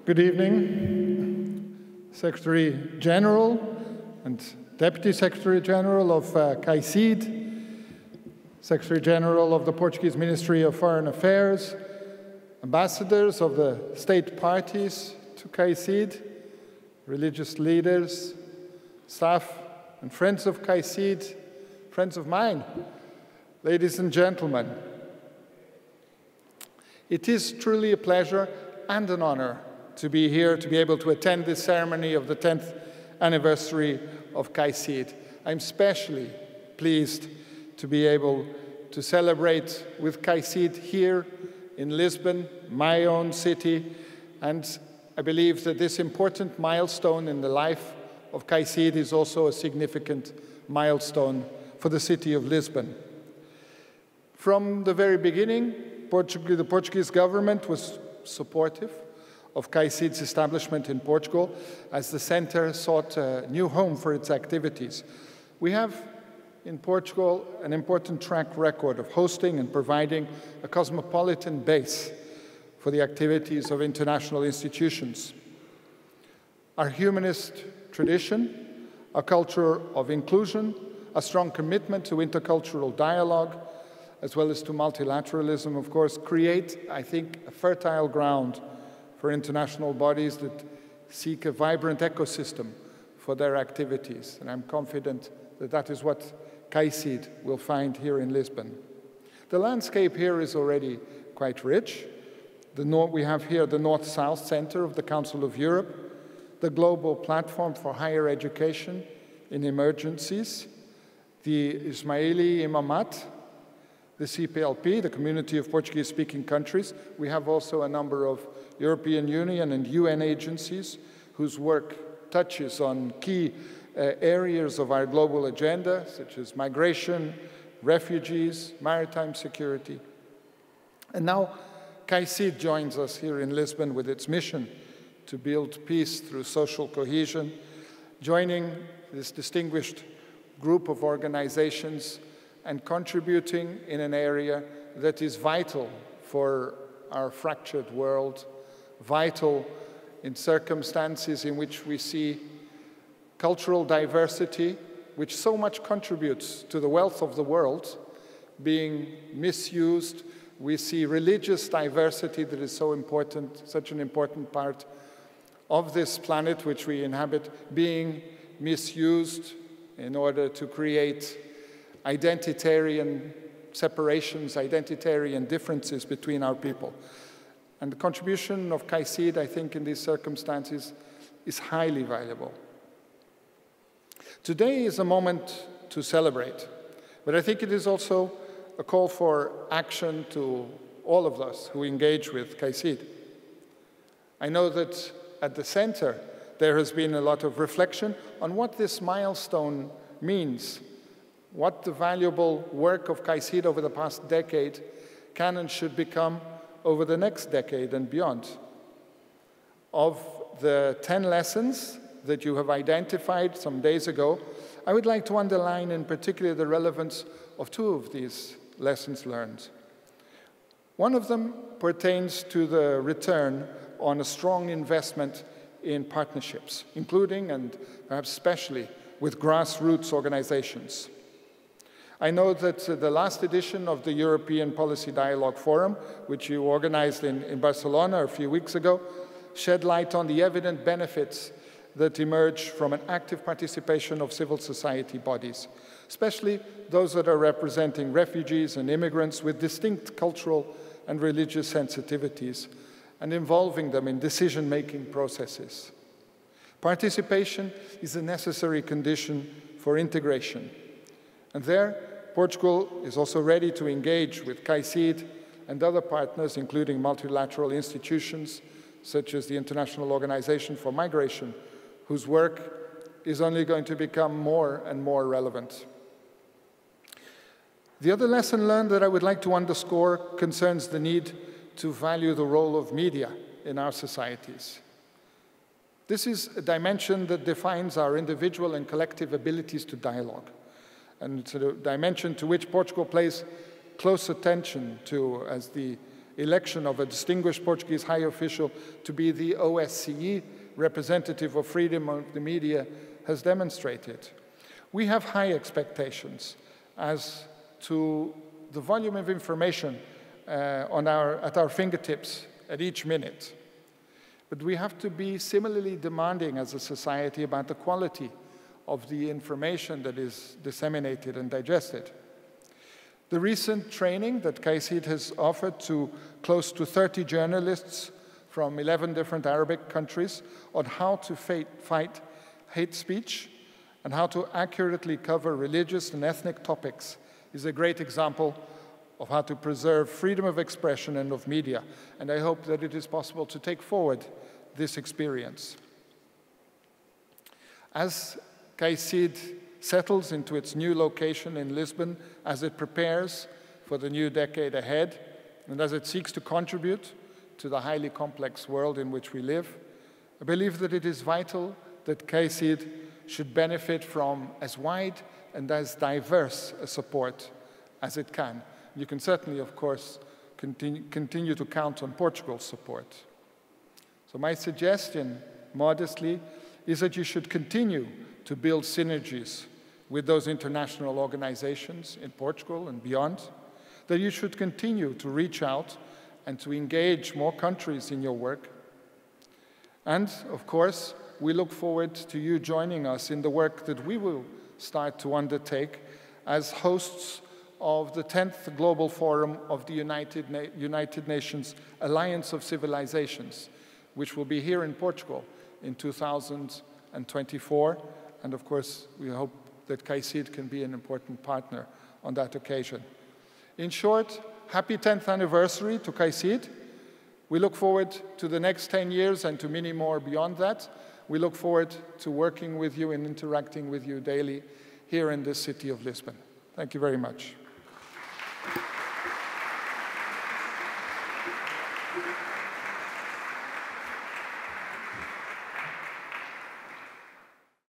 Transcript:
Good evening, Secretary General and Deputy Secretary General of KAICIID, Secretary General of the Portuguese Ministry of Foreign Affairs, ambassadors of the state parties to KAICIID, religious leaders, staff and friends of KAICIID, friends of mine, ladies and gentlemen. It is truly a pleasure and an honor to be here, to be able to attend this ceremony of the 10th anniversary of KAICIID. I'm especially pleased to be able to celebrate with KAICIID here in Lisbon, my own city, and I believe that this important milestone in the life of KAICIID is also a significant milestone for the city of Lisbon. From the very beginning, the Portuguese government was supportive of KAICIID's establishment in Portugal as the center sought a new home for its activities. We have in Portugal an important track record of hosting and providing a cosmopolitan base for the activities of international institutions. Our humanist tradition, a culture of inclusion, a strong commitment to intercultural dialogue, as well as to multilateralism, of course, create, I think, a fertile ground for international bodies that seek a vibrant ecosystem for their activities. And I'm confident that that is what KAICIID will find here in Lisbon. The landscape here is already quite rich. We have here the North-South Center of the Council of Europe, the Global Platform for Higher Education in Emergencies, the Ismaili Imamat, the CPLP, the Community of Portuguese-Speaking Countries. We have also a number of European Union and UN agencies whose work touches on key areas of our global agenda, such as migration, refugees, maritime security. And now KAICIID joins us here in Lisbon with its mission to build peace through social cohesion, joining this distinguished group of organizations and contributing in an area that is vital for our fractured world, vital in circumstances in which we see cultural diversity, which so much contributes to the wealth of the world, being misused. We see religious diversity that is so important, such an important part of this planet which we inhabit, being misused in order to create identitarian separations, identitarian differences between our people. And the contribution of KAICIID, I think, in these circumstances is highly valuable. Today is a moment to celebrate, but I think it is also a call for action to all of us who engage with KAICIID. I know that at the center there has been a lot of reflection on what this milestone means, what the valuable work of KAICIID over the past decade can and should become over the next decade and beyond. Of the 10 lessons that you have identified some days ago, I would like to underline in particular the relevance of two of these lessons learned. One of them pertains to the return on a strong investment in partnerships, including and perhaps especially with grassroots organizations. I know that the last edition of the European Policy Dialogue Forum, which you organized in Barcelona a few weeks ago, shed light on the evident benefits that emerge from an active participation of civil society bodies, especially those that are representing refugees and immigrants with distinct cultural and religious sensitivities, and involving them in decision-making processes. Participation is a necessary condition for integration. And there, Portugal is also ready to engage with KAICIID and other partners, including multilateral institutions, such as the International Organization for Migration, whose work is only going to become more and more relevant. The other lesson learned that I would like to underscore concerns the need to value the role of media in our societies. This is a dimension that defines our individual and collective abilities to dialogue, and it's a dimension to which Portugal pays close attention to as the election of a distinguished Portuguese high official to be the OSCE representative of freedom of the media has demonstrated. We have high expectations as to the volume of information at our fingertips at each minute. But we have to be similarly demanding as a society about the quality of the information that is disseminated and digested. The recent training that KAICIID has offered to close to 30 journalists from 11 different Arabic countries on how to fight hate speech and how to accurately cover religious and ethnic topics is a great example of how to preserve freedom of expression and of media. And I hope that it is possible to take forward this experience. As KAICIID settles into its new location in Lisbon, as it prepares for the new decade ahead, and as it seeks to contribute to the highly complex world in which we live, I believe that it is vital that KAICIID should benefit from as wide and as diverse a support as it can. You can certainly, of course, continue to count on Portugal's support. So my suggestion, modestly, is that you should continue to build synergies with those international organizations in Portugal and beyond, that you should continue to reach out and to engage more countries in your work. And, of course, we look forward to you joining us in the work that we will start to undertake as hosts of the 10th Global Forum of the United Nations Alliance of Civilizations, which will be here in Portugal in 2024. And of course, we hope that KAICIID can be an important partner on that occasion. In short, happy 10th anniversary to KAICIID. We look forward to the next 10 years and to many more beyond that. We look forward to working with you and interacting with you daily here in the city of Lisbon. Thank you very much.